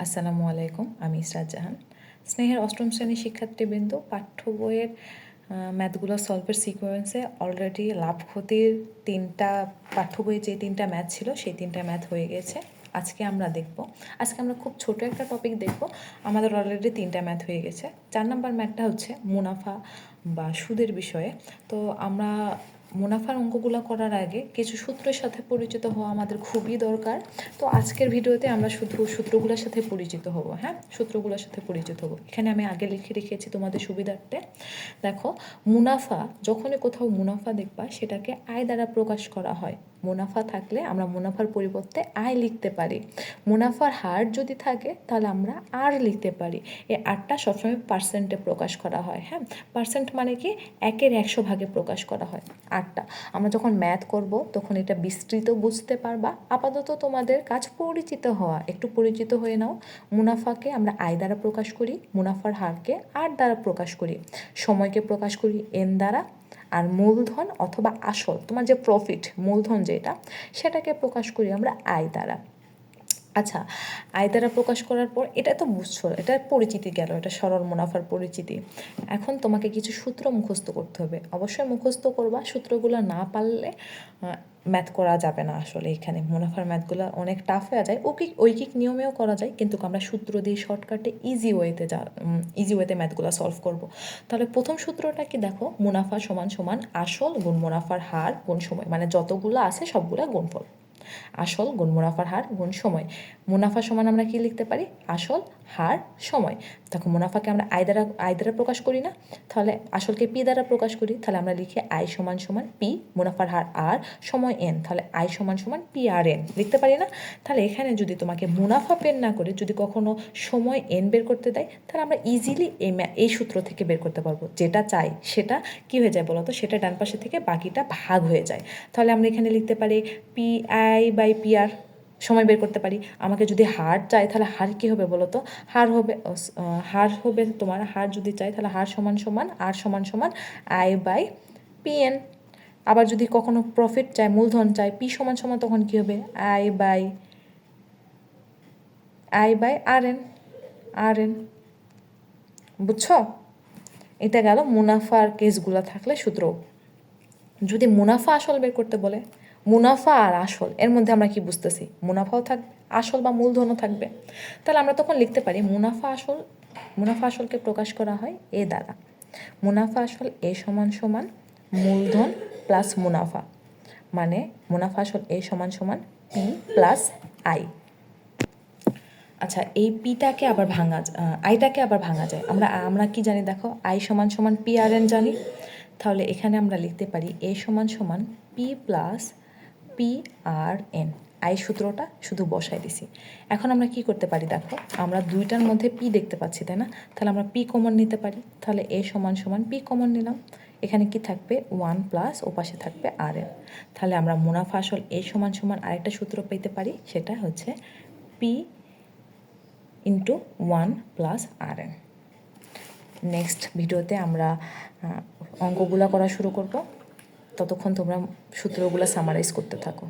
আসসালামু আলাইকুম, আমি ইসরাত জাহান। স্নেহের অষ্টম শ্রেণীর শিক্ষার্থীবৃন্দ, পাঠ্য বইয়ের ম্যাথগুলো সলভের সিকোয়েন্সে অলরেডি লাভ ক্ষতির পাঠ্য বইয়ে যে তিনটা ম্যাথ ছিল সেই তিনটা ম্যাথ হয়ে গেছে। আজকে আমরা খুব ছোট একটা টপিক দেখব। আমাদের অলরেডি তিনটা ম্যাথ হয়ে গেছে। 4 নম্বর ম্যাথটা হচ্ছে মুনাফা বা সুদের বিষয়ে। তো আমরা মুনাফার অঙ্কগুলো করার আগে কিছু সূত্রের সাথে পরিচিত হওয়া আমাদের খুবই দরকার। তো আজকের ভিডিওতে আমরা শুধু সূত্রগুলোর সাথে পরিচিত হব। সূত্রগুলোর সাথে পরিচিত হব। এখানে আমি আগে লিখে রেখেছি তোমাদের সুবিধার্থে। দেখো, মুনাফা, যখনই কোথাও মুনাফা দেখবা সেটাকে আয় দ্বারা প্রকাশ করা হয়। মুনাফা থাকলে আমরা মুনাফার পরিবর্তে আয় লিখতে পারি। মুনাফার হার যদি থাকে তাহলে আমরা আর লিখতে পারি। এই আরটা সবসময় পার্সেন্টে প্রকাশ করা হয়। পার্সেন্ট মানে কি 1/100 ভাগে প্রকাশ করা হয় আরটা। আমরা যখন ম্যাথ করব তখন এটা বিস্তৃত বুঝতে পারবা। আপাতত তোমাদের কাজ পরিচিত হওয়া, একটু পরিচিত হয়ে নাও। মুনাফাকে আমরা আয় দ্বারা প্রকাশ করি, মুনাফার হারকে আর দ্বারা প্রকাশ করি, সময়কে প্রকাশ করি এন দ্বারা, আর মূলধন অথবা আসল তোমার যে প্রফিট মূলধন যেটা সেটাকে প্রকাশ করি আমরা আয় দ্বারা। আচ্ছা, আয় দ্বারা প্রকাশ করার পর এটা তো বুঝছো, এটা পরিচিতি গেল, এটা সরল মুনাফার পরিচিতি। এখন তোমাকে কিছু সূত্র মুখস্থ করতে হবে। অবশ্যই মুখস্থ করবা, সূত্রগুলো না পারলে ম্যাথ করা যাবে না। আসলে এখানে মুনাফার ম্যাথগুলো অনেক টাফ হয়ে যায়। ঐকিক নিয়মেও করা যায়, কিন্তু আমরা সূত্র দিয়ে শর্টকাটে ইজি ওয়েতে ম্যাথগুলো সলভ করব। তাহলে প্রথম সূত্রটা কি দেখো, মুনাফা সমান সমান আসল গুণ মুনাফার হার গুণ সময়, মানে যতগুলো আছে সবগুলো গুণফল। আসল গুণ মুনাফার হার গুণ সময়। মুনাফা সমান আমরা কি লিখতে পারি? আসল, হার, সময়। দেখো, মুনাফাকে আমরা আয় দ্বারা প্রকাশ করি না, তাহলে আসলকে পি দ্বারা প্রকাশ করি। তাহলে আমরা লিখি আয় সমান সমান পি, মুনাফার হার আর, সময় এন। তাহলে আয় সমান সমান পি আর এন লিখতে পারি না? তাহলে এখানে যদি তোমাকে মুনাফা বের না করে যদি কখনো সময় এন বের করতে দেয়, তাহলে আমরা ইজিলি এই সূত্র থেকে বের করতে পারবো। যেটা চাই সেটা কি হয়ে যায় বলো তো? সেটা ডান পাশে থেকে বাকিটা ভাগ হয়ে যায়। তাহলে আমরা এখানে লিখতে পারি P I by P R, সময় বের করতে পারি। আমাকে যদি হার চাই তাহলে হার কী হবে বলো তো? হার হবে তোমার, হার যদি চাই তাহলে হার সমান সমান আর সমান সমান আই বাই পি এন। আবার যদি কখনো প্রফিট চাই, মূলধন চাই, পি সমান সমান, তখন কী হবে? I by R N. বুঝছো? এটা গেল মুনাফার কেসগুলো থাকলে সূত্র। যদি মুনাফা আসল বের করতে বলে, মুনাফা আর আসল এর মধ্যে আমরা কি বুঝতেছি? মুনাফাও থাকবে, আসল বা মূলধনও থাকবে। তাহলে আমরা তখন লিখতে পারি মুনাফা আসলকে প্রকাশ করা হয় এ দ্বারা। মুনাফা আসল এ সমান সমান মূলধন প্লাস মুনাফা, মানে মুনাফা আসল এ সমান সমান পি প্লাস আই। আচ্ছা, এই পিটাকে আবার আইটাকে আবার ভাঙা যায়। আমরা কি জানি দেখো, আই সমান সমান পি আর এন জানি। তাহলে এখানে আমরা লিখতে পারি এ সমান সমান P plus P R N. আই সূত্রটা শুধু বসাই দিছি। এখন আমরা কি করতে পারি দেখো, আমরা দুইটার মধ্যে পি দেখতে পাচ্ছি, তাই না? তাহলে আমরা পি কমন নিতে পারি। তাহলে এ সমান সমান পি কমন নিলাম। এখানে কি থাকবে? 1 প্লাস ও পাশে থাকবে আর এন। তাহলে আমরা মুনাফা আসল এ সমান সমান আরেকটা সূত্র পেতে পারি, সেটা হচ্ছে পি ইন্টু 1 প্লাস আর এন। নেক্সট ভিডিওতে আমরা অঙ্কগুলো করা শুরু করব। ততক্ষণ তোমরা সূত্রগুলো সামারাইজ করতে থাকো।